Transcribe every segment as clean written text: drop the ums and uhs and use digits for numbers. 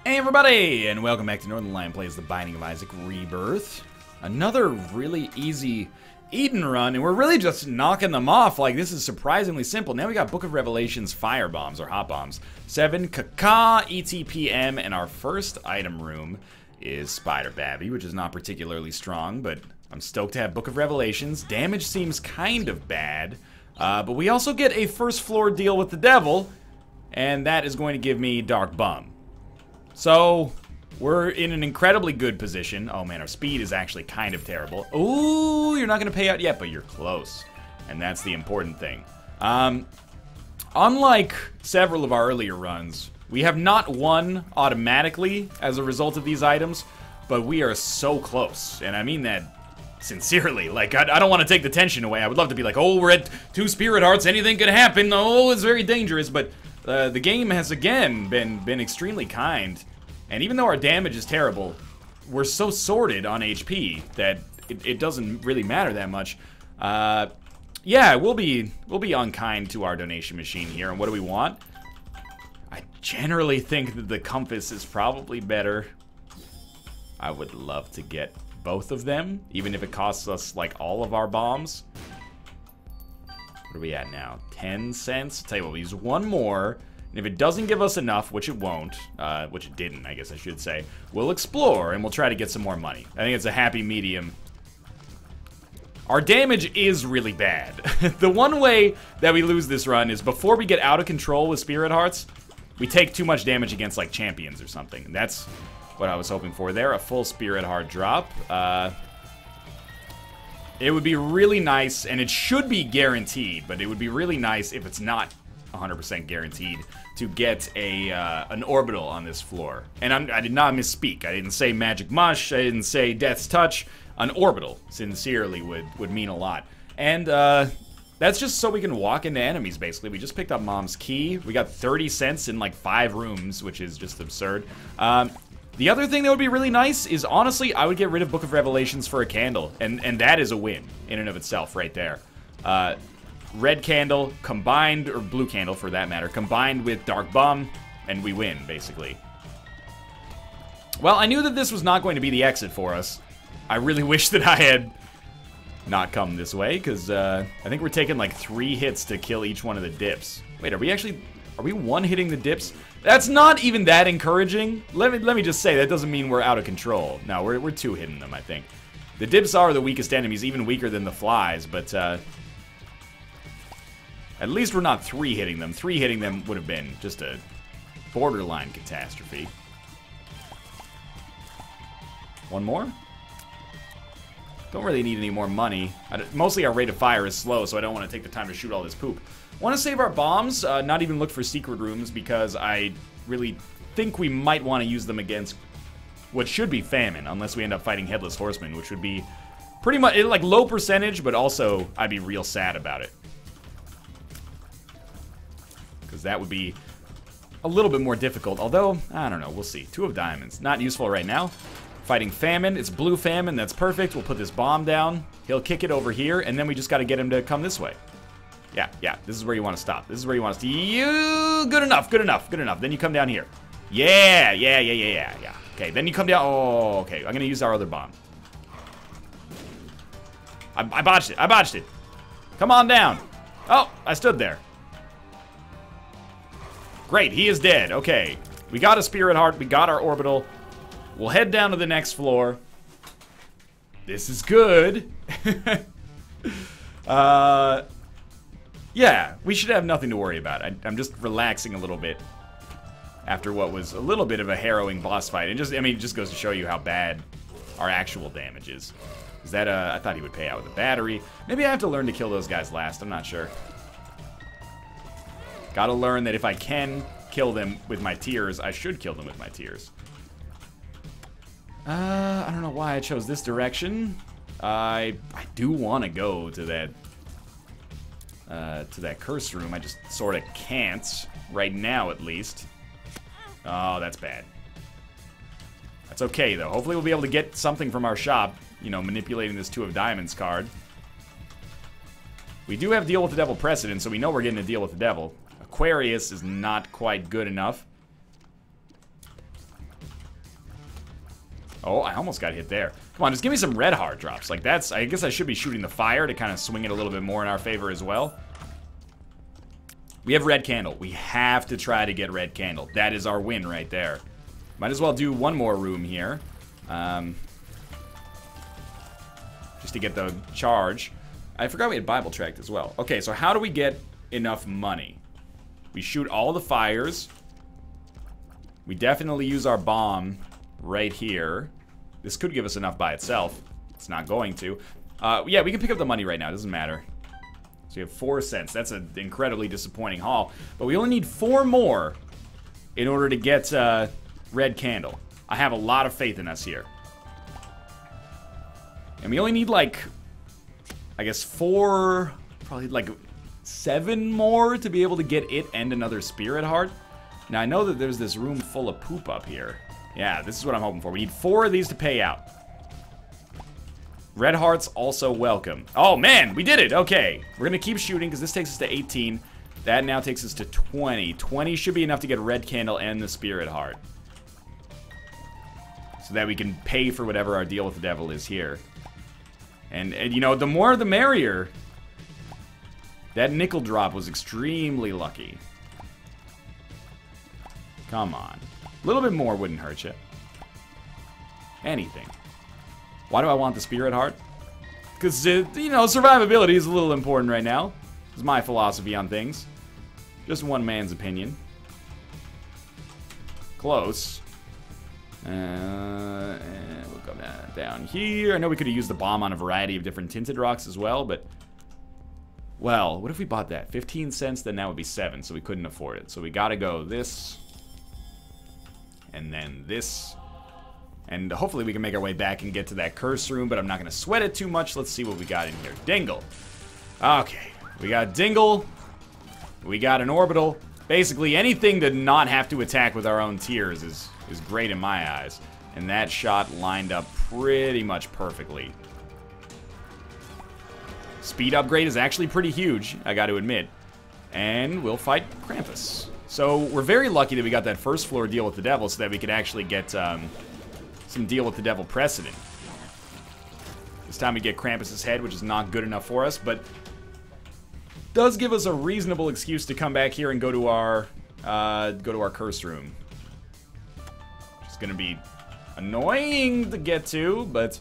Hey everybody, and welcome back to Northern Lion Plays The Binding of Isaac Rebirth. Another really easy Eden run, and we're really just knocking them off. Like, this is surprisingly simple. Now we got Book of Revelations fire bombs, or hot bombs. 7 Kaka, ETPM, and our first item room is Spider Babby, which is not particularly strong, but I'm stoked to have Book of Revelations. Damage seems kind of bad, but we also get a first floor deal with the devil, and that is going to give me Dark Bum. So, we're in an incredibly good position. Oh man, our speed is actually kind of terrible. Ooh, you're not going to pay out yet, but you're close. And that's the important thing. Unlike several of our earlier runs, we have not won automatically as a result of these items, but we are so close. And I mean that sincerely. Like, I don't want to take the tension away. I would love to be like, oh, we're at 2 Spirit Hearts, anything could happen. Oh, it's very dangerous, but the game has again been extremely kind, and even though our damage is terrible, we're so sorted on HP that it doesn't really matter that much. Yeah, we'll be unkind to our donation machine here. And what do we want? I generally think that the compass is probably better. I would love to get both of them, even if it costs us like all of our bombs. What are we at now? 10 cents? Tell you what, we use one more, and if it doesn't give us enough, which it won't, which it didn't, I guess I should say, we'll explore, and we'll try to get some more money. I think it's a happy medium. Our damage is really bad. The one way that we lose this run is before we get out of control with Spirit Hearts, we take too much damage against, like, champions or something. And that's what I was hoping for there, a full Spirit Heart drop. It would be really nice, and it should be guaranteed, but it would be really nice if it's not 100% guaranteed to get an orbital on this floor. And I did not misspeak. I didn't say Magic Mush. I didn't say Death's Touch. An orbital, sincerely, would mean a lot. And that's just so we can walk into enemies, basically. We just picked up Mom's Key. We got 30 cents in like 5 rooms, which is just absurd. The other thing that would be really nice is, honestly, I would get rid of Book of Revelations for a candle. And that is a win, in and of itself, right there. Red candle combined, or blue candle for that matter, combined with Dark Bum, and we win, basically. Well, I knew that this was not going to be the exit for us. I really wish that I had not come this way, because I think we're taking like 3 hits to kill each one of the dips. Wait, are we one-hitting the dips? That's not even that encouraging. Let me just say, that doesn't mean we're out of control. No, we're 2-hitting them, I think. The dips are the weakest enemies, even weaker than the flies, but at least we're not 3-hitting them. 3-hitting them would have been just a borderline catastrophe. One more? Don't really need any more money. Mostly our rate of fire is slow, so I don't want to take the time to shoot all this poop. Want to save our bombs, not even look for secret rooms, because I really think we might want to use them against what should be famine, unless we end up fighting Headless Horseman, which would be pretty much, like, low percentage, but also I'd be real sad about it. Because that would be a little bit more difficult, although, I don't know, we'll see. 2 of diamonds, not useful right now. Fighting famine, it's blue famine, that's perfect. We'll put this bomb down, he'll kick it over here, and then we just got to get him to come this way. Yeah, this is where you want to stop. This is where you want to stop. Good enough. Then you come down here. Yeah. Okay, then you come down. Oh, okay. I'm going to use our other bomb. I botched it. Come on down. Oh, I stood there. Great, he is dead. Okay, we got a Spirit Heart. We got our orbital. We'll head down to the next floor. This is good. Yeah, we should have nothing to worry about. I'm just relaxing a little bit after what was a little bit of a harrowing boss fight. And it just goes to show you how bad our actual damage is. Is that I thought he would pay out with a battery. Maybe I have to learn to kill those guys last. I'm not sure. Gotta learn that if I can kill them with my tears, I should kill them with my tears. I don't know why I chose this direction. I do want to go to that curse room. I just sort of can't right now, at least. Oh, that's bad. That's okay though. Hopefully we'll be able to get something from our shop, you know, manipulating this 2 of diamonds card. We do have Deal with the Devil precedent, so we know we're getting a deal with the devil. Aquarius is not quite good enough. Oh, I almost got hit there. Come on, just give me some red heart drops. Like, that's... I guess I should be shooting the fire to kind of swing it a little bit more in our favor as well. We have red candle. We have to try to get red candle. That is our win right there. Might as well do one more room here. Just to get the charge. I forgot we had Bible tract as well. Okay, so how do we get enough money? We shoot all the fires. We definitely use our bomb right here. This could give us enough by itself. It's not going to. Yeah, we can pick up the money right now. It doesn't matter. So we have 4 cents. That's an incredibly disappointing haul. But we only need 4 more in order to get red candle. I have a lot of faith in us here. And we only need, like, I guess 4, probably like 7 more to be able to get it and another spirit heart. Now, I know that there's this room full of poop up here. Yeah, this is what I'm hoping for. We need 4 of these to pay out. Red hearts also welcome. Oh, man, we did it. Okay, we're going to keep shooting because this takes us to 18. That now takes us to 20. 20 should be enough to get red candle and the spirit heart. So that we can pay for whatever our deal with the devil is here. And you know, the more the merrier. That nickel drop was extremely lucky. Come on. A little bit more wouldn't hurt you. Anything. Why do I want the spirit heart? Because, you know, survivability is a little important right now. Is my philosophy on things. Just one man's opinion. Close. And we'll go down here. I know we could have used the bomb on a variety of different tinted rocks as well, but... Well, what if we bought that? 15 cents, then that would be 7, so we couldn't afford it. So we gotta go this... And then this. And hopefully we can make our way back and get to that curse room, but I'm not going to sweat it too much. Let's see what we got in here. Dingle. Okay. We got Dingle. We got an orbital. Basically, anything to not have to attack with our own tears is great in my eyes. And that shot lined up pretty much perfectly. Speed upgrade is actually pretty huge, I got to admit. And we'll fight Krampus. So, we're very lucky that we got that first floor deal with the devil so that we could actually get some deal with the devil precedent. This time we get Krampus's head, which is not good enough for us, but does give us a reasonable excuse to come back here and go to our curse room. It's gonna be annoying to get to, but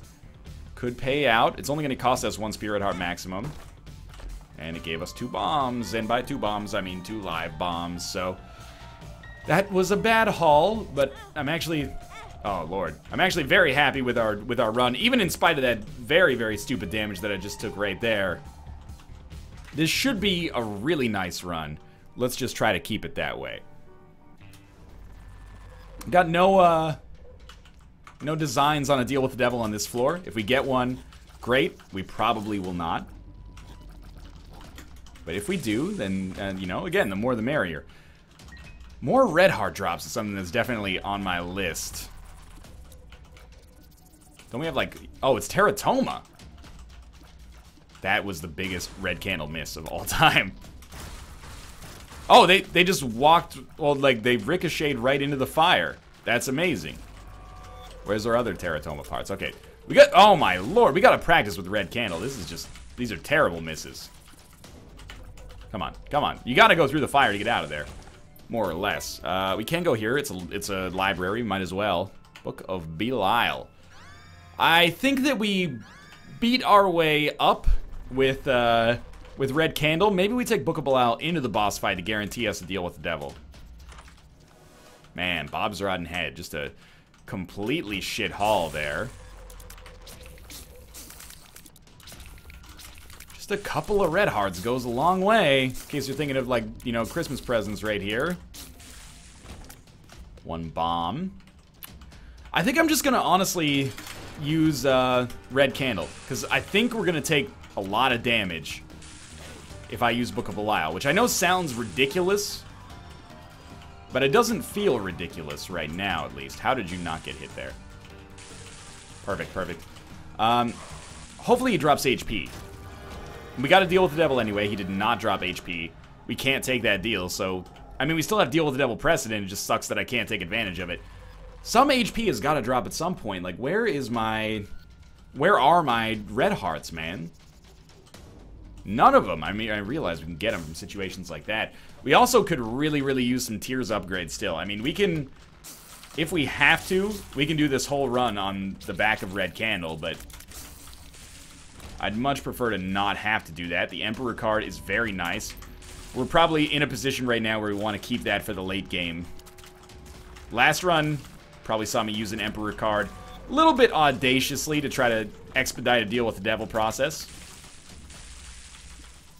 could pay out. It's only gonna cost us 1 spirit heart maximum. And it gave us 2 bombs, and by 2 bombs, I mean 2 live bombs, so... That was a bad haul, but I'm actually... Oh, Lord. I'm actually very happy with our run, even in spite of that very, very stupid damage that I just took right there. This should be a really nice run. Let's just try to keep it that way. Got no designs on a deal with the devil on this floor. If we get one, great. We probably will not. But if we do, then, you know, again, the more the merrier. More red heart drops is something that's definitely on my list. Don't we have, like... Oh, it's Teratoma. That was the biggest red candle miss of all time. Oh, they just walked... Well, like, they ricocheted right into the fire. That's amazing. Where's our other Teratoma parts? Okay. We got... Oh, my lord. We gotta practice with red candle. This is just... These are terrible misses. Come on, come on. You gotta go through the fire to get out of there. More or less. We can go here. It's a library. Might as well. Book of Belial. I think that we beat our way up with Red Candle. Maybe we take Book of Belial into the boss fight to guarantee us a deal with the devil. Man, Bob's rotten head. Just a completely shit haul there. Just a couple of red hearts goes a long way. In case you're thinking of, like, you know, Christmas presents right here. 1 bomb. I think I'm just gonna honestly use Red Candle, because I think we're gonna take a lot of damage if I use Book of Belial, which I know sounds ridiculous, but it doesn't feel ridiculous right now, at least. How did you not get hit there? Perfect, perfect. Hopefully he drops HP. We got to deal with the devil anyway. He did not drop HP. We can't take that deal, so... I mean, we still have deal with the devil precedent. It just sucks that I can't take advantage of it. Some HP has got to drop at some point. Like, where are my red hearts, man? None of them. I mean, I realize we can get them from situations like that. We also could really, really use some tiers upgrades still. I mean, we can, if we have to, we can do this whole run on the back of Red Candle, but I'd much prefer to not have to do that. The Emperor card is very nice. We're probably in a position right now where we want to keep that for the late game. Last run, probably saw me use an Emperor card a little bit audaciously to try to expedite a deal with the Devil process.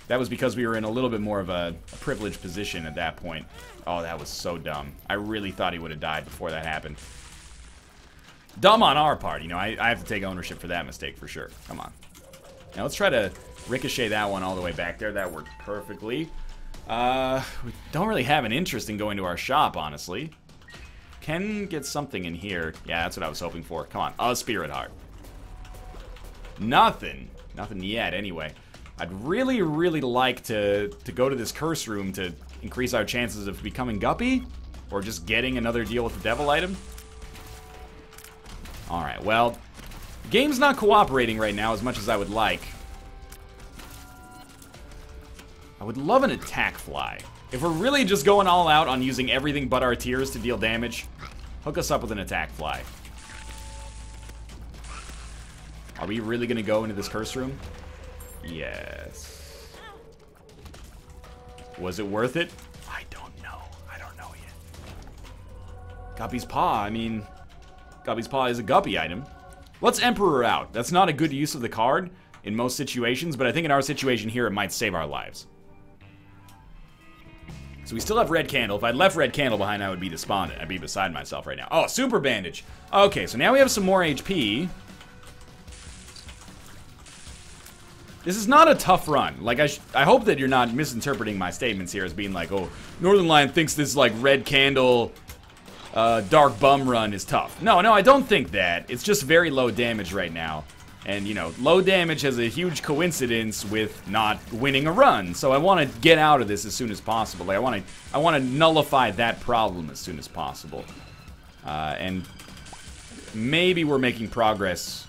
That was because we were in a little bit more of a privileged position at that point. Oh, that was so dumb. I really thought he would have died before that happened. Dumb on our part, you know. I have to take ownership for that mistake for sure. Come on. Now let's try to ricochet that one all the way back there. That worked perfectly. We don't really have an interest in going to our shop, honestly. Can get something in here. Yeah, that's what I was hoping for. Come on. A Spirit Heart. Nothing. Nothing yet, anyway. I'd really, really like to go to this curse room to increase our chances of becoming Guppy, or just getting another deal with the Devil item. Alright, well, the game's not cooperating right now as much as I would like. I would love an attack fly. If we're really just going all out on using everything but our tiers to deal damage, hook us up with an attack fly. Are we really going to go into this curse room? Yes. Was it worth it? I don't know. I don't know yet. Guppy's Paw, I mean, Guppy's Paw is a Guppy item. Let's Emperor out. That's not a good use of the card in most situations, but I think in our situation here, it might save our lives. So we still have Red Candle. If I'd left Red Candle behind, I would be despondent. I'd be beside myself right now. Oh, Super Bandage. Okay, so now we have some more HP. This is not a tough run. Like, I hope that you're not misinterpreting my statements here as being like, oh, Northern Lion thinks this, like, Red Candle, Dark Bum run is tough. No, I don't think that. It's just very low damage right now. And, you know, low damage has a huge coincidence with not winning a run. So I want to get out of this as soon as possible. Like, I want to nullify that problem as soon as possible. And maybe we're making progress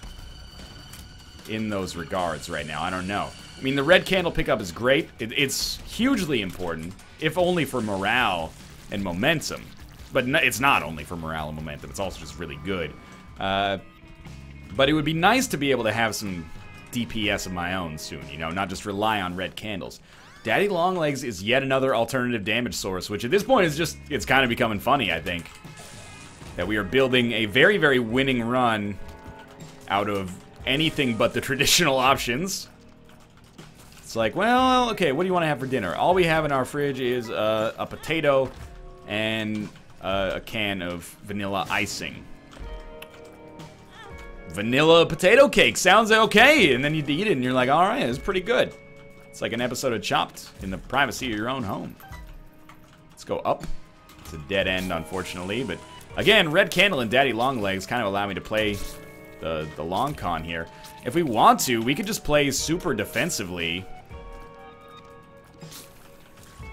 in those regards right now. I don't know. I mean, the Red Candle pickup is great. It's hugely important, if only for morale and momentum. But it's not only for morale and momentum. It's also just really good. But it would be nice to be able to have some DPS of my own soon, you know, not just rely on red candles. Daddy Longlegs is yet another alternative damage source, which at this point is just, it's kind of becoming funny, I think. That we are building a very, very winning run out of anything but the traditional options. It's like, well, okay, what do you want to have for dinner? All we have in our fridge is a potato and a can of vanilla icing. Vanilla potato cake sounds okay, and then you eat it and you're like, all right, it's pretty good. It's like an episode of Chopped in the privacy of your own home. Let's go up. It's a dead end, unfortunately, but again, Red Candle and Daddy Longlegs kind of allow me to play the long con here. If we want to, we could just play super defensively.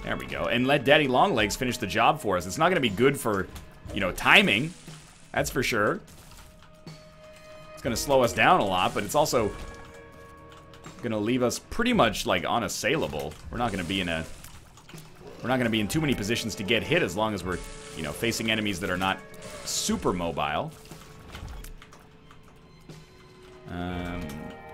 There we go. And let Daddy Longlegs finish the job for us. It's not going to be good for, you know, timing. That's for sure. It's going to slow us down a lot, but it's also going to leave us pretty much, like, unassailable. We're not going to be in too many positions to get hit as long as we're, you know, facing enemies that are not super mobile.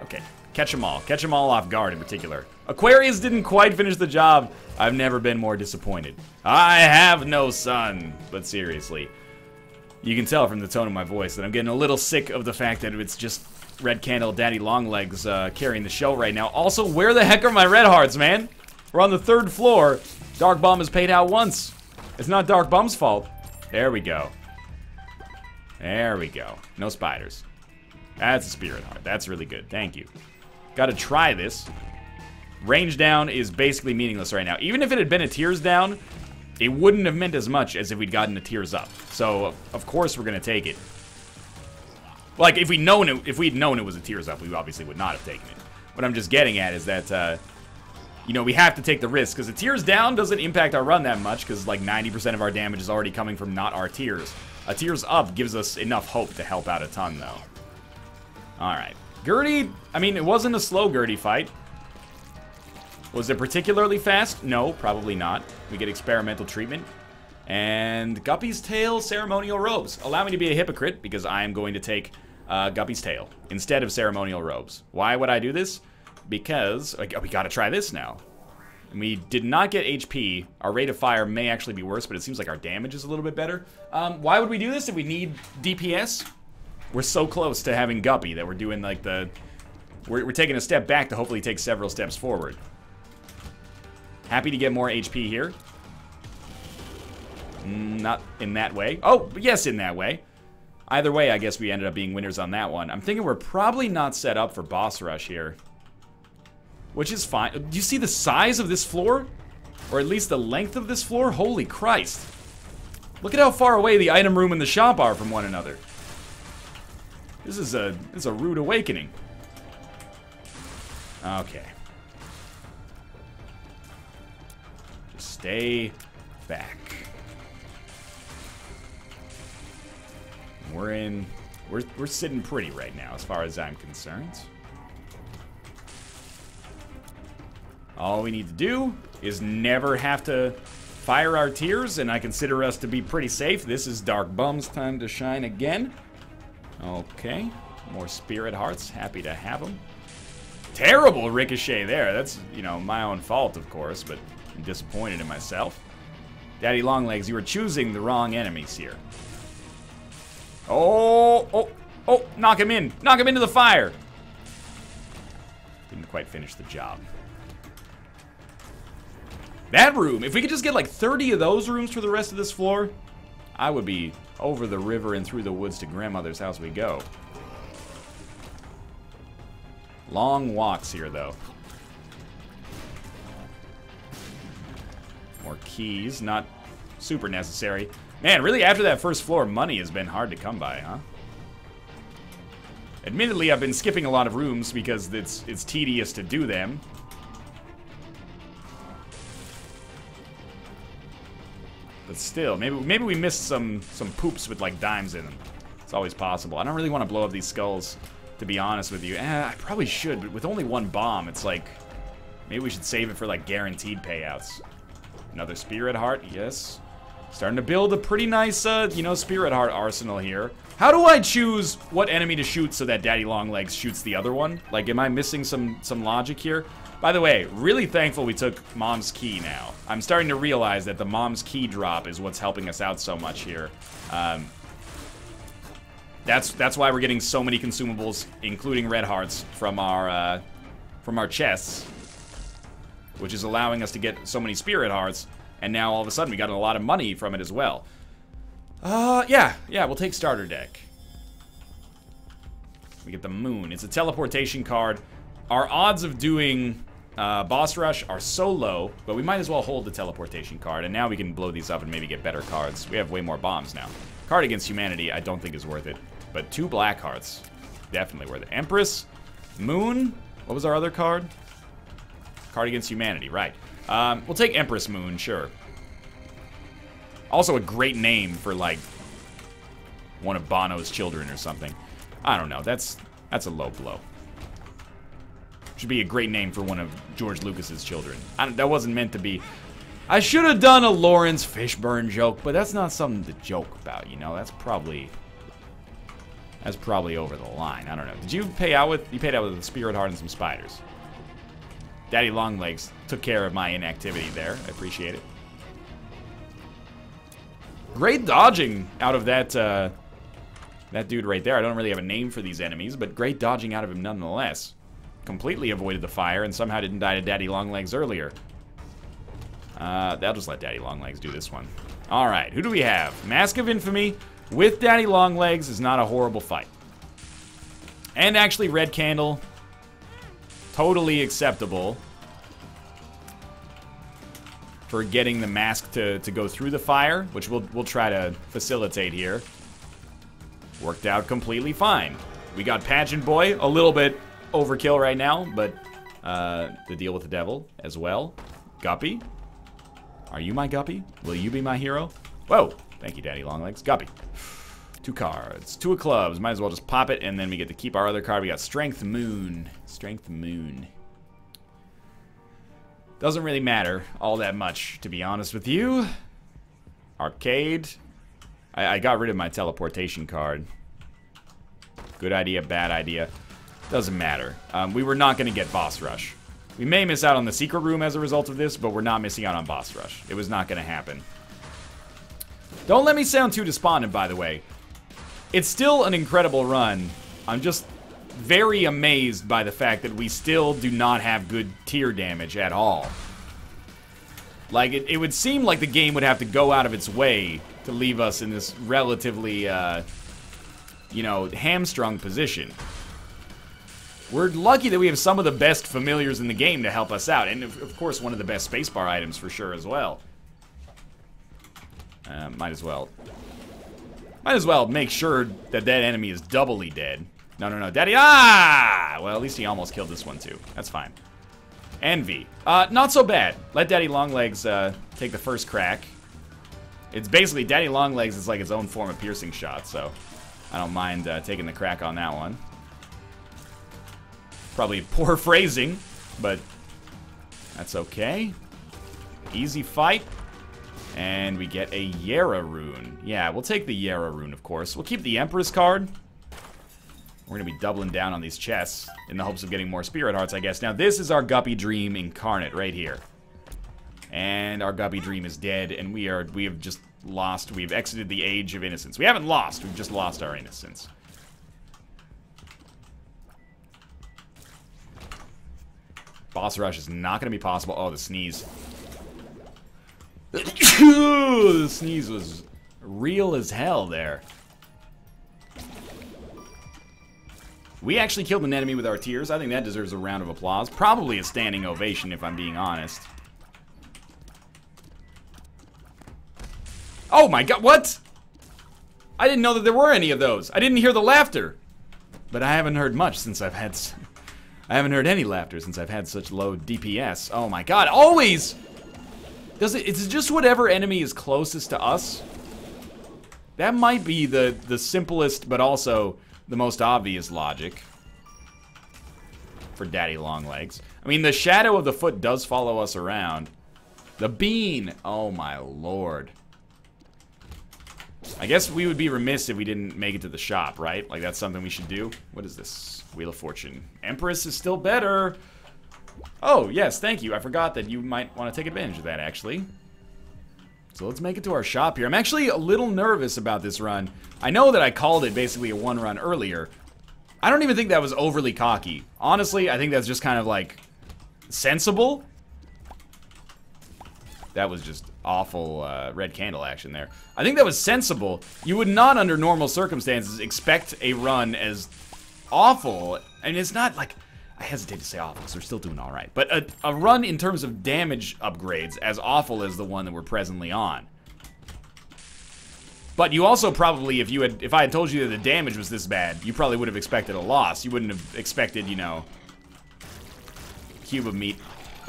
Okay. Catch them all. Catch them all off guard in particular. Aquarius didn't quite finish the job. I've never been more disappointed. I have no son. But seriously, you can tell from the tone of my voice that I'm getting a little sick of the fact that it's just Red Candle, Daddy Longlegs carrying the show right now. Also, where the heck are my red hearts, man? We're on the 3rd floor. Dark Bum has paid out once. It's not Dark Bum's fault. There we go. There we go. No spiders. That's a Spirit Heart. That's really good. Thank you. Gotta try this. Range down is basically meaningless right now. Even if it had been a tears down, it wouldn't have meant as much as if we'd gotten a tears up. So, of course we're gonna take it. Like, if we'd known it was a tears up, we obviously would not have taken it. What I'm just getting at is that, you know, we have to take the risk, because the tiers down doesn't impact our run that much, because like 90% of our damage is already coming from not our tiers. A tiers up gives us enough hope to help out a ton, though. Alright. Gertie, I mean, it wasn't a slow Gertie fight. Was it particularly fast? No, probably not. We get experimental treatment. And Guppy's Tail, Ceremonial Robes. Allow me to be a hypocrite, because I am going to take Guppy's Tail instead of Ceremonial Robes. Why would I do this? Because we gotta try this now. We did not get HP. Our rate of fire may actually be worse, but it seems like our damage is a little bit better. Why would we do this if we need DPS? We're so close to having Guppy that we're doing like the... We're taking a step back to hopefully take several steps forward. Happy to get more HP here. Not in that way. Oh, yes, in that way. Either way, I guess we ended up being winners on that one. I'm thinking we're probably not set up for boss rush here. Which is fine. Do you see the size of this floor? Or at least the length of this floor? Holy Christ. Look at how far away the item room and the shop are from one another. This is a rude awakening. Okay. Just stay back. We're sitting pretty right now as far as I'm concerned. All we need to do is never have to fire our tiers, and I consider us to be pretty safe. This is Dark Bum's time to shine again. Okay, more Spirit Hearts, happy to have them. Terrible ricochet there. That's, you know, my own fault, of course, but I'm disappointed in myself. Daddy Longlegs, you were choosing the wrong enemies here. Oh, knock him in. Knock him into the fire. Didn't quite finish the job. That room, if we could just get like 30 of those rooms for the rest of this floor, I would be over the river and through the woods to grandmother's house we go. Long walks here, though. More keys, not super necessary. Man, really, after that first floor, money has been hard to come by, huh? Admittedly, I've been skipping a lot of rooms because it's tedious to do them. But still, maybe we missed some poops with like dimes in them. It's always possible. I don't really want to blow up these skulls, to be honest with you. I probably should, but with only one bomb, it's like maybe we should save it for like guaranteed payouts. Another Spirit Heart, yes. Starting to build a pretty nice, you know, Spirit Heart arsenal here. How do I choose what enemy to shoot so that Daddy Longlegs shoots the other one? Like, am I missing some logic here? By the way, really thankful we took Mom's Key now. I'm starting to realize that the Mom's Key drop is what's helping us out so much here. That's why we're getting so many consumables, including red hearts, from our chests, which is allowing us to get so many Spirit Hearts. And now all of a sudden we got a lot of money from it as well. Yeah, we'll take starter deck. We get the moon. It's a teleportation card. Our odds of doing boss rush are so low, but we might as well hold the teleportation card, and now we can blow these up and maybe get better cards. We have way more bombs now. Card Against Humanity, I don't think is worth it, but 2 black hearts, definitely worth it. Empress, Moon, what was our other card? Card Against Humanity, right. We'll take Empress Moon, sure. Also a great name for, like, one of Bono's children or something. I don't know, that's a low blow. Should be a great name for one of George Lucas's children. That wasn't meant to be. I should have done a Lawrence Fishburne joke, but that's not something to joke about, you know? That's probably over the line. I don't know. Did you pay out with... You paid out with a Spirit Heart and some spiders. Daddy Longlegs took care of my inactivity there. I appreciate it. Great dodging out of that dude right there. I don't really have a name for these enemies, but great dodging out of him nonetheless. Completely avoided the fire and somehow didn't die to Daddy Longlegs earlier. I'll just let Daddy Longlegs do this one. Alright, who do we have? Mask of Infamy with Daddy Longlegs is not a horrible fight. And actually, Red Candle, totally acceptable for getting the mask to go through the fire, which we'll try to facilitate here. Worked out completely fine. We got Pageant Boy, a little bit overkill right now, but the deal with the devil as well. Guppy. Are you my guppy? Will you be my hero? Whoa. Thank you, Daddy Longlegs. Guppy. 2 cards. 2 of clubs. Might as well just pop it, and then we get to keep our other card. We got Strength Moon. Strength Moon. Doesn't really matter all that much, to be honest with you. Arcade. I got rid of my teleportation card. Good idea, bad idea. Doesn't matter. We were not going to get Boss Rush. We may miss out on the secret room as a result of this, but we're not missing out on Boss Rush. It was not going to happen. Don't let me sound too despondent, by the way. It's still an incredible run. I'm just very amazed by the fact that we still do not have good tier damage at all. Like, it would seem like the game would have to go out of its way to leave us in this relatively, you know, hamstrung position. We're lucky that we have some of the best familiars in the game to help us out. And, of course, one of the best spacebar items for sure as well. Might as well make sure that that enemy is doubly dead. No, Daddy. Ah! Well, at least he almost killed this one, too. That's fine. Envy. Not so bad. Let Daddy Longlegs take the first crack. It's basically, Daddy Longlegs is like its own form of piercing shot, so I don't mind taking the crack on that one. Probably poor phrasing, but that's okay. Easy fight. And we get a Yara rune. Yeah, we'll take the Yara rune, of course. We'll keep the Empress card. We're going to be doubling down on these chests in the hopes of getting more Spirit Hearts, I guess. Now, this is our Guppy Dream incarnate right here. And our Guppy Dream is dead, and we have just lost. We've exited the age of innocence. We haven't lost. We've just lost our innocence. Boss rush is not going to be possible. Oh, the sneeze. The sneeze was real as hell there. We actually killed an enemy with our tears. I think that deserves a round of applause. Probably a standing ovation, if I'm being honest. Oh my god, what? I didn't know that there were any of those. I didn't hear the laughter. But I haven't heard much since I've had... I haven't heard any laughter since I've had such low DPS. Oh my god, always! It's just whatever enemy is closest to us. That might be the simplest, but also the most obvious logic for Daddy Longlegs. I mean, the shadow of the foot does follow us around. The bean! Oh my lord. I guess we would be remiss if we didn't make it to the shop, right? Like, that's something we should do. What is this? Wheel of Fortune. Empress is still better. Oh, yes, thank you. I forgot that you might want to take advantage of that, actually. So let's make it to our shop here. I'm actually a little nervous about this run. I know that I called it basically a one run earlier. I don't even think that was overly cocky. Honestly, I think that's just kind of like sensible. That was just awful red candle action there. I think that was sensible. You would not, under normal circumstances, expect a run as awful. And it's not like... I hesitate to say awful because we're still doing all right. But a run in terms of damage upgrades as awful as the one that we're presently on. But you also probably, if I had told you that the damage was this bad, you probably would have expected a loss. You wouldn't have expected, you know, cube of meat.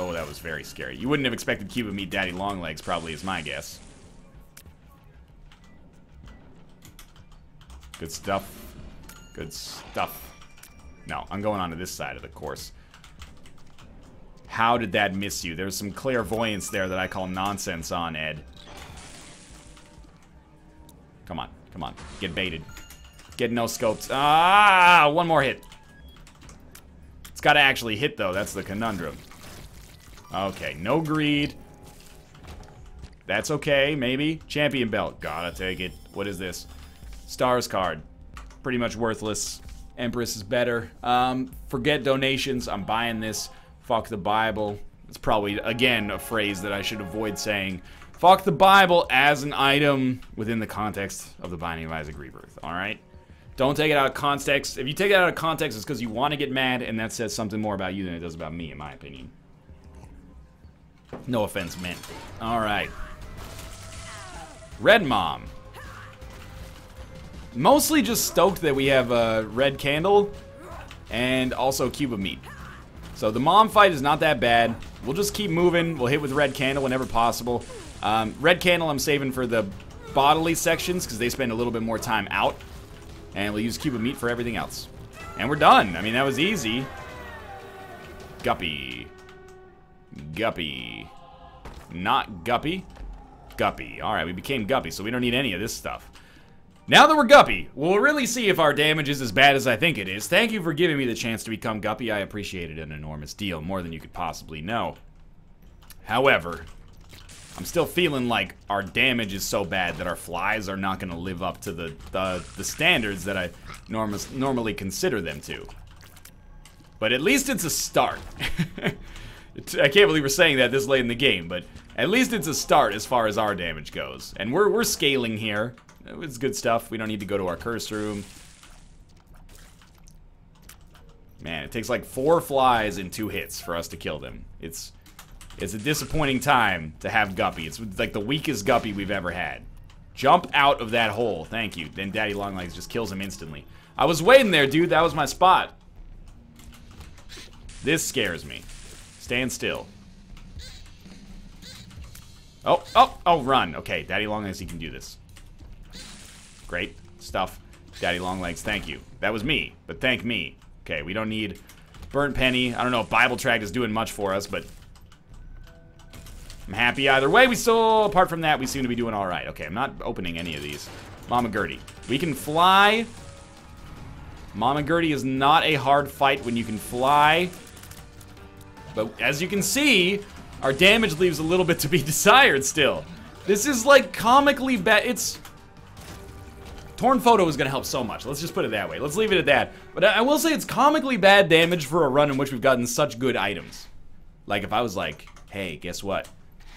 Oh, that was very scary. You wouldn't have expected cube of meat Daddy Longlegs, probably, is my guess. Good stuff. Good stuff. No, I'm going on to this side of the course. How did that miss you? There's some clairvoyance there that I call nonsense on, Ed. Come on, come on. Get baited. Get no scopes. Ah, one more hit. It's got to actually hit, though. That's the conundrum. Okay, no greed. That's okay, maybe. Champion belt. Gotta take it. What is this? Stars card. Pretty much worthless. Empress is better. Forget donations. I'm buying this. Fuck the Bible. It's probably, again, a phrase that I should avoid saying. Fuck the Bible as an item within the context of the Binding of Isaac Rebirth. Alright? Don't take it out of context. If you take it out of context, it's because you want to get mad, and that says something more about you than it does about me, in my opinion. No offense meant. Alright. Red Mom. Mostly just stoked that we have a red candle and also cube of meat. So the mom fight is not that bad. We'll just keep moving. We'll hit with red candle whenever possible. Red candle I'm saving for the bodily sections because they spend a little bit more time out. And we'll use cube of meat for everything else. And we're done. I mean, that was easy. Guppy. Guppy. Not guppy. Guppy. Alright, we became guppy, so we don't need any of this stuff. Now that we're guppy, we'll really see if our damage is as bad as I think it is. Thank you for giving me the chance to become guppy. I appreciate it an enormous deal, more than you could possibly know. However, I'm still feeling like our damage is so bad that our flies are not going to live up to the standards that I normally consider them to. But at least it's a start. I can't believe we're saying that this late in the game, but at least it's a start as far as our damage goes. And we're scaling here. It's good stuff. We don't need to go to our curse room. Man, it takes like 4 flies and 2 hits for us to kill them. It's a disappointing time to have guppy. It's like the weakest guppy we've ever had. Jump out of that hole. Thank you. Then Daddy Longlegs just kills him instantly. I was waiting there, dude. That was my spot. This scares me. Stand still. Oh, run. Okay, Daddy Longlegs, he can do this. Great stuff. Daddy Longlegs, thank you. That was me, but thank me. Okay, we don't need Burnt Penny. I don't know if Bible Tract is doing much for us, but I'm happy either way. We still, apart from that, we seem to be doing all right. Okay, I'm not opening any of these. Mama Gertie. We can fly. Mama Gertie is not a hard fight when you can fly. But as you can see, our damage leaves a little bit to be desired still. This is like comically bad. It's... Torn Photo is going to help so much. Let's just put it that way. Let's leave it at that. But I will say it's comically bad damage for a run in which we've gotten such good items. Like if I was like, hey, guess what?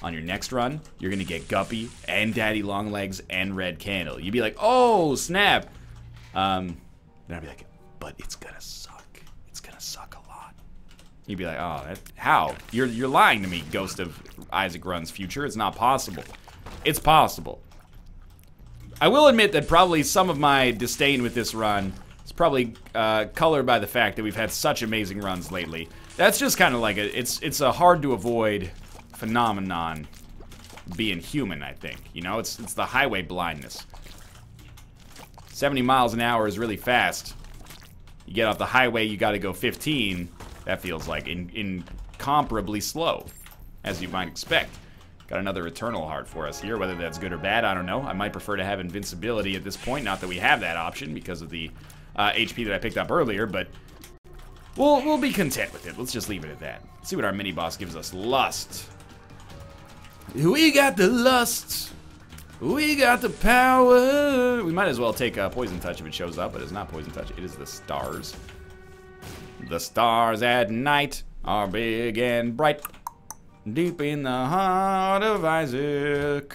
On your next run, you're going to get Guppy and Daddy Longlegs and Red Candle. You'd be like, oh, snap. Then I'd be like, but it's going to suck. It's going to suck a lot. You'd be like, oh, how? You're lying to me, Ghost of Isaac Run's future. It's not possible. It's possible. I will admit that probably some of my disdain with this run is probably colored by the fact that we've had such amazing runs lately. That's just kind of like it's a hard to avoid phenomenon being human, I think. You know, it's the highway blindness. 70 miles an hour is really fast. You get off the highway, you got to go 15. That feels like incomparably slow, as you might expect. Got another Eternal Heart for us here. Whether that's good or bad, I don't know. I might prefer to have invincibility at this point. Not that we have that option because of the HP that I picked up earlier, but we'll be content with it. Let's just leave it at that. Let's see what our mini-boss gives us. Lust. We got the lust. We got the power. We might as well take Poison Touch if it shows up, but it's not Poison Touch. It is the stars. The stars at night are big and bright. Deep in the heart of Isaac.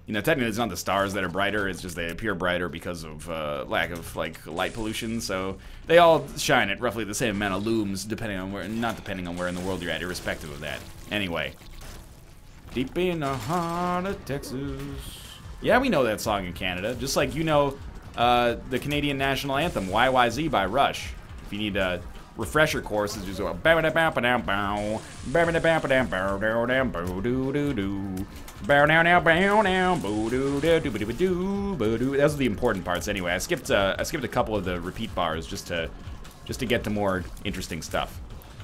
You know, technically it's not the stars that are brighter, it's just they appear brighter because of lack of, like, light pollution, so they all shine at roughly the same amount of looms, depending on where, not depending on where in the world you're at, irrespective of that. Anyway. Deep in the heart of Texas. Yeah, we know that song in Canada, just like you know the Canadian national anthem, YYZ by Rush. If you need refresher courses, just go those are the important parts anyway. I skipped a couple of the repeat bars just to get to more interesting stuff,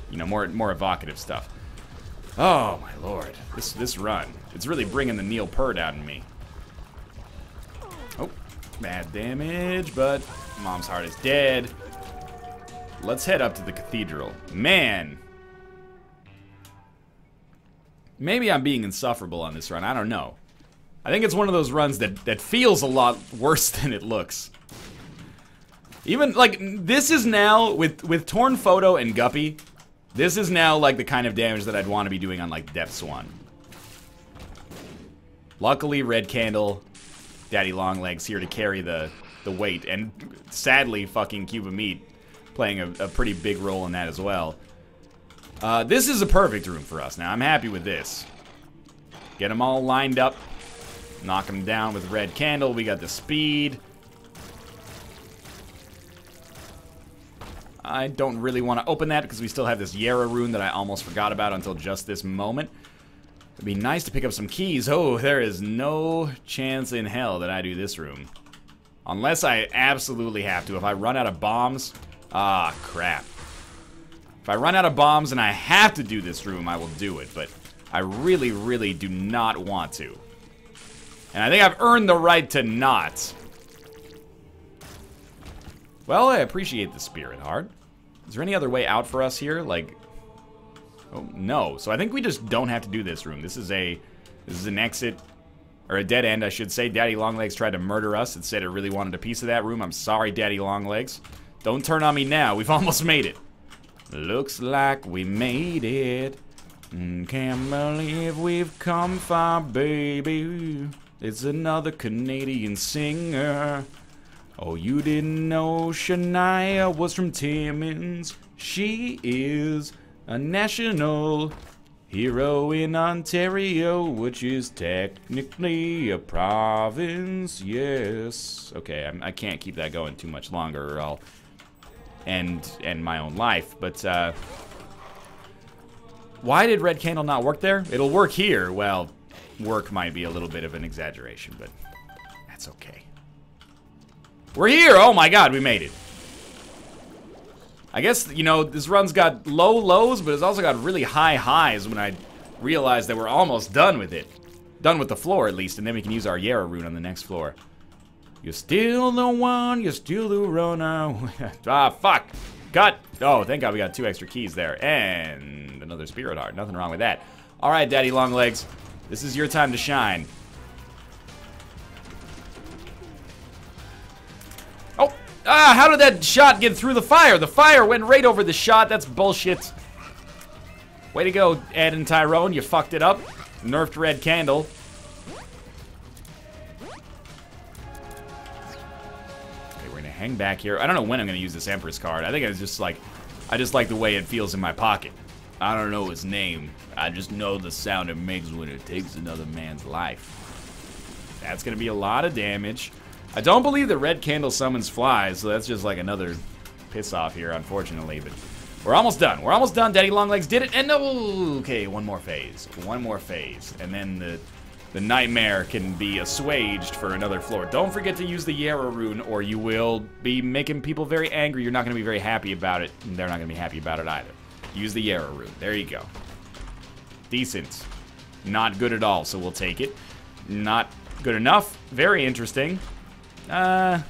you know, more evocative stuff. Oh my lord, this run, it's really bringing the Neil Purd out in me. Oh, bad damage, but Mom's heart is dead. Let's head up to the cathedral. Man. Maybe I'm being insufferable on this run. I don't know. I think it's one of those runs that feels a lot worse than it looks. Even, like, this is now, with Torn Photo and Guppy, this is now, like, the kind of damage that I'd want to be doing on, like, Depth Swan. Luckily, Red Candle, Daddy Longlegs here to carry the weight, and sadly, fucking Cube of Meat playing a pretty big role in that as well. This is a perfect room for us now. I'm happy with this. Get them all lined up. Knock them down with Red Candle. We got the speed. I don't really want to open that because we still have this Yara rune that I almost forgot about until just this moment. It'd be nice to pick up some keys. Oh, there is no chance in hell that I do this room. Unless I absolutely have to. If I run out of bombs... Ah, crap. If I run out of bombs and I have to do this room, I will do it. But I really, really do not want to. And I think I've earned the right to not. Well, I appreciate the spirit heart. Is there any other way out for us here? Like... Oh, no. So I think we just don't have to do this room. This is an exit, or a dead end, I should say. Daddy Longlegs tried to murder us and said it really wanted a piece of that room. I'm sorry, Daddy Longlegs. Don't turn on me now. We've almost made it. Looks like we made it. Can't believe we've come far, baby. It's another Canadian singer. Oh, you didn't know Shania was from Timmins. She is a national hero in Ontario, which is technically a province. Yes. Okay, I can't keep that going too much longer or I'll end my own life. But, why did Red Candle not work there? It'll work here. Well, work might be a little bit of an exaggeration, but that's okay. We're here! Oh my god, we made it. I guess, you know, this run's got low lows, but it's also got really high highs when I realized that we're almost done with it. Done with the floor, at least, and then we can use our Yara rune on the next floor. You're still the one, you're still the runner. Ah, fuck. Cut. Oh, thank God we got 2 extra keys there. And another spirit heart. Nothing wrong with that. Alright, Daddy Longlegs. This is your time to shine. Oh! Ah, how did that shot get through the fire? The fire went right over the shot. That's bullshit. Way to go, Ed and Tyrone. You fucked it up. Nerfed Red Candle. Hang back here. I don't know when I'm going to use this Empress card. I think it's just like, I just like the way it feels in my pocket. I don't know its name. I just know the sound it makes when it takes another man's life. That's going to be a lot of damage. I don't believe the Red Candle summons flies, so that's just like another piss off here, unfortunately. But we're almost done. We're almost done. Daddy Longlegs did it. And no, okay, one more phase. One more phase. And then the nightmare can be assuaged for another floor. Don't forget to use the Yara rune or you will be making people very angry. You're not going to be very happy about it, and they're not going to be happy about it either. Use the Yara rune. There you go. Decent. Not good at all, so we'll take it. Not good enough. Very interesting. Well,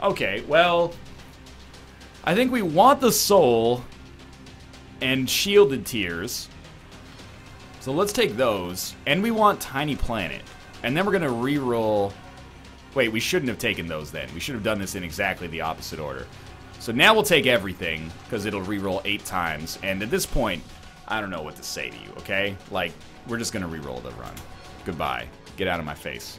okay, well, I think we want the soul and shielded tears. So let's take those, and we want Tiny Planet. And then we're gonna re-roll... Wait, we shouldn't have taken those then. We should have done this in exactly the opposite order. So now we'll take everything, because it'll re-roll 8 times. And at this point, I don't know what to say to you, okay? Like, we're just gonna re-roll the run. Goodbye. Get out of my face.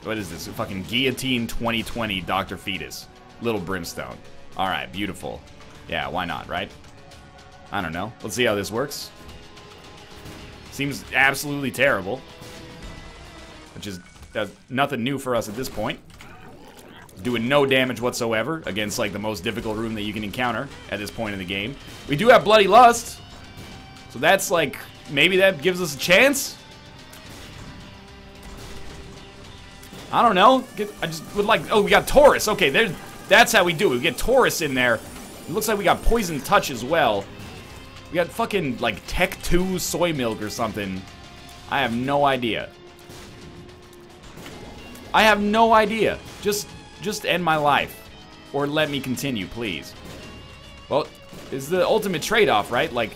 What is this? A fucking Guillotine 2020 Dr. Fetus. Little Brimstone. Alright, beautiful. Yeah, why not, right? I don't know. Let's see how this works. Seems absolutely terrible. Which is nothing new for us at this point. Doing no damage whatsoever against, like, the most difficult room that you can encounter at this point in the game. We do have Bloody Lust. So that's, like, maybe that gives us a chance? I don't know. I just would like... Oh, we got Taurus. Okay, that's how we do it. We get Taurus in there. It looks like we got Poison Touch as well. We got fucking, like, Tech 2 soy milk or something. I have no idea. I have no idea. Just end my life. Or let me continue, please. Well, it's the ultimate trade-off, right? Like,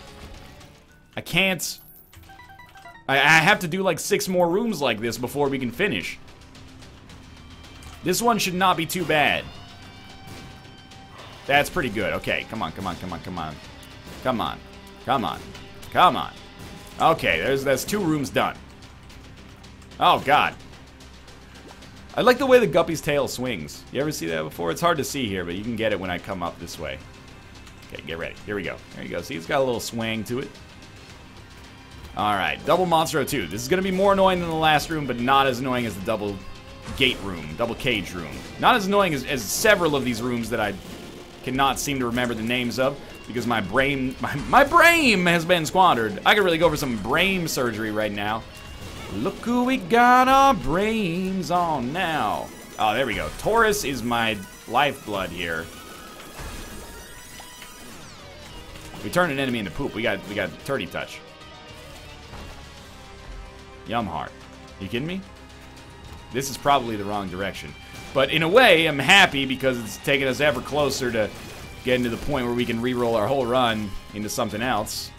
I can't... I have to do, like, 6 more rooms like this before we can finish. This one should not be too bad. That's pretty good. Okay, come on, come on, come on, come on. Come on. Come on. Come on. Okay, that's 2 rooms done. Oh, God. I like the way the guppy's tail swings. You ever see that before? It's hard to see here, but you can get it when I come up this way. Okay, get ready. Here we go. There you go. See, it's got a little swing to it. Alright, double Monstro 2. This is going to be more annoying than the last room, but not as annoying as the double gate room, double cage room. Not as annoying as several of these rooms that I cannot seem to remember the names of because my brain has been squandered. I could really go for some brain surgery right now. Look who we got our brains on now. Oh, there we go. Taurus is my lifeblood here. We turn an enemy into poop. We got turdy touch. Yum heart. You kidding me? This is probably the wrong direction. But in a way, I'm happy because it's taken us ever closer to getting to the point where we can re-roll our whole run into something else.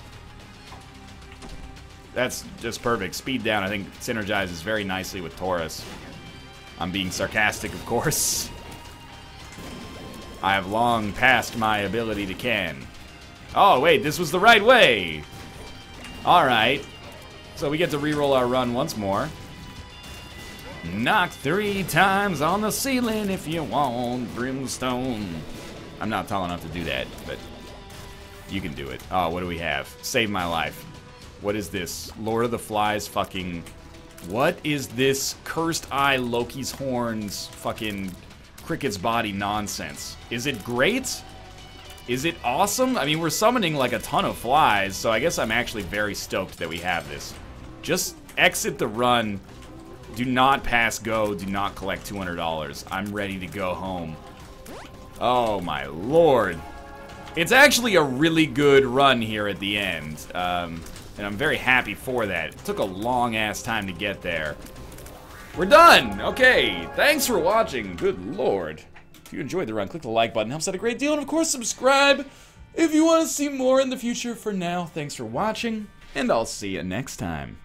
That's just perfect. Speed down, I think, synergizes very nicely with Taurus. I'm being sarcastic, of course. I have long passed my ability to can. Oh, wait, this was the right way. Alright. So we get to re-roll our run once more. Knock 3 times on the ceiling if you want brimstone. I'm not tall enough to do that, but you can do it. Oh, what do we have? Save my life. What is this? Lord of the Flies fucking... What is this Cursed Eye Loki's Horns fucking Cricket's Body nonsense? Is it great? Is it awesome? I mean, we're summoning like a ton of flies, so I guess I'm actually very stoked that we have this. Just exit the run. Do not pass go. Do not collect $200. I'm ready to go home. Oh my lord. It's actually a really good run here at the end. And I'm very happy for that. It took a long ass time to get there. We're done! Okay, thanks for watching. Good lord. If you enjoyed the run, click the like button. Helps out a great deal. And of course, subscribe if you want to see more in the future. For now, thanks for watching, and I'll see you next time.